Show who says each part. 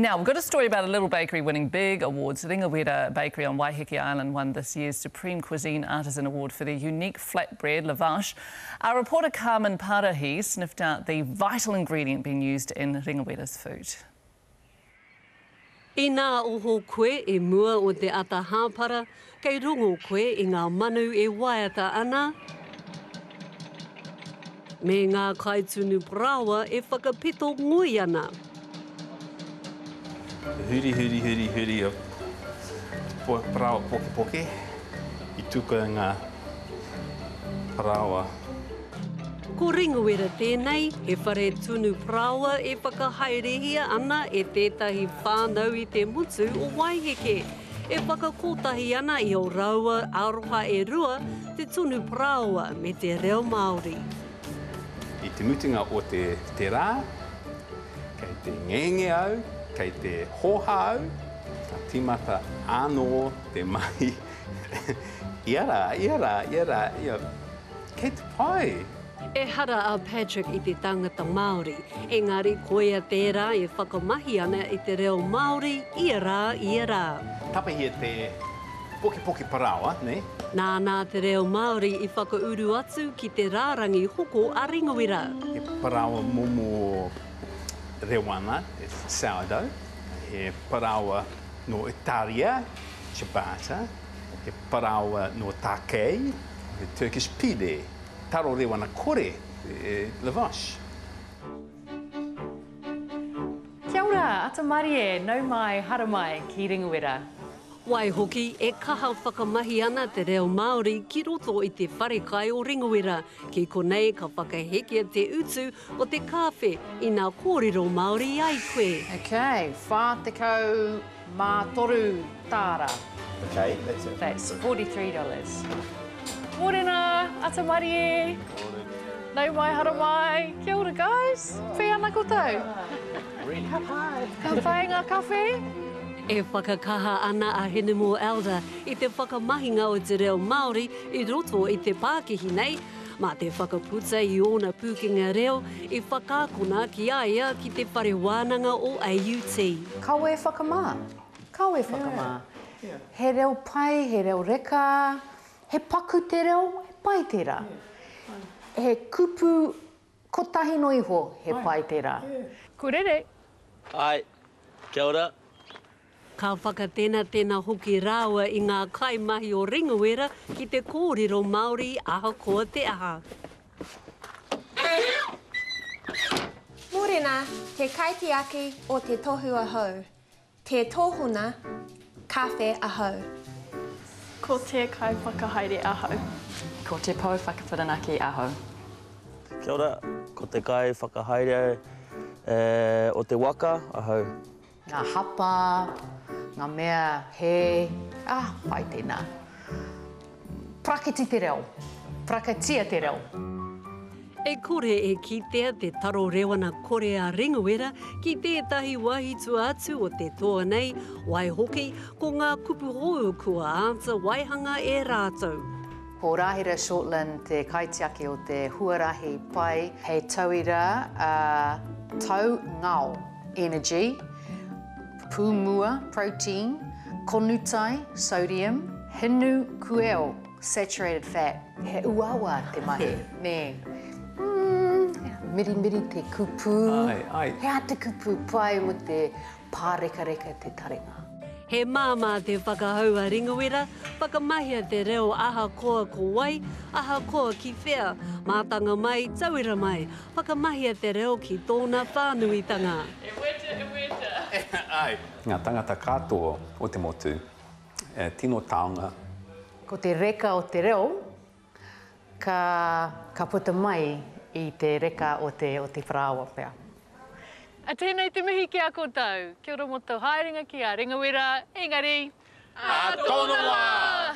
Speaker 1: Now, we've got a story about a little bakery winning big awards. Ringawera Bakery on Waiheke Island won this year's Supreme Cuisine Artisan Award for their unique flatbread, lavash. Our reporter Carmen Parahi sniffed out the vital ingredient being used in Ringawera's food.
Speaker 2: I nā oho koe e mua o te ata hāpara, kei rongo koe i ngā manu e waiata ana. Me ngā kaitunu prawa e whakapito ngoi ana.
Speaker 3: Huri o prawa poke I tuka ngā prawa.
Speaker 2: Ko Ringawera tēnei, he whare tunu prawa e whakahaerehia ana e tētahi whānau I te mutu o Waiheke. E whakakotahi ana I o raua aroha e rua te tunu prawa me te reo Māori.
Speaker 3: I te mutunga o te rā, kei te ngenge au, kei te hoha au, ka timata anō te mai. Iara, kei te pai.
Speaker 2: E hara a Patrick I te tangata Maori. Engari koea tērā e whakamahi ana I te reo Maori, ia rā.
Speaker 3: Tapahia te poke parawa, ne?
Speaker 2: Nā te reo Maori I whakauru atu ki te rārangi hoko a Ringawera.
Speaker 3: He parawa momo rewana, sourdough. He parawa no Italia, ciabatta. He parawa no tākei, he Turkish pide. Taro rewana kore, lavash.
Speaker 4: Kia ora, ata Marie, nau mai, hara mai, ki Ringawera.
Speaker 2: Waihoki e kaha whakamahi ana te reo Māori ki roto I te wharekai o Ringawera. Ki konei ka whakahekia te utu o te kāwhe I ngā kōrero Māori ai koe.
Speaker 4: Okay, whātekau mā toru tāra.
Speaker 3: Okay, that's it.
Speaker 4: That's $43. Morena, ata Marie. Nau mai, hara mai. Kia ora, guys. Whi ana koutou. Ka whai ngā kawhi?
Speaker 2: E whakakaha ana a Hinemoa Elder I te whakamahinga o te reo Māori I roto I te Pākihi nei, mā te whakaputa I ōna pūkinga reo I whakakona ki aia ki te whare wānanga o AUT.
Speaker 5: Kawe whakamā. He reo pai, he reo reka, he paku te reo, he pai te rā. He kupu kotahi no iho, he pai te rā.
Speaker 4: Kurere.
Speaker 6: Ai, kia ora.
Speaker 2: Ka whakatēna hoki rāua I ngā kaimahi o Ringawera ki te kōrero Māori aha koa te aha.
Speaker 7: Morena, te kaitiaki o te tohu ahau. Te tohuna, kawhe ahau.
Speaker 8: Ko te kai whakahaere ahau.
Speaker 4: Ko te pau whakawhiranaki ahau.
Speaker 6: Kia ora, ko te kai whakahaere o te waka ahau.
Speaker 5: Ngā hapa, ngā mea he, pai tēnā. Praketi te reo, prakatia te reo.
Speaker 2: E kore e kitea te taro rewana kore a Ringawera ki tētahi wahitu atu o te toa nei, Waihoki, ko ngā kupu hou kua anta waihanga e rātou.
Speaker 5: Ko Rahira Shortland, te kaitiaki o te huarahi pai, hei tauira, tau ngao, energy, pūmua, protein, konutai, sodium, hinu kueo, saturated fat. He uawa te mahi, me. Miri te kupu.
Speaker 3: Ai.
Speaker 5: He ate kupu pai mo te pāreka te taringa.
Speaker 2: He māmā te whakahau a Ringawera, whakamahia te reo aha koa ko wai, aha koa ki whea, mātanga mai, tauira mai, whakamahia te reo ki tōna whānuitanga.
Speaker 8: E weta.
Speaker 3: Ai. Ngā tangata katoa o te motu, tino taonga.
Speaker 5: Ko te reka o te reo, ka puta mai I te reka o te prawa pea.
Speaker 8: A tēnei te mihi ki a koutou. Kia ora moto haerenga ki a Ringawera, engari.
Speaker 3: A tono wā!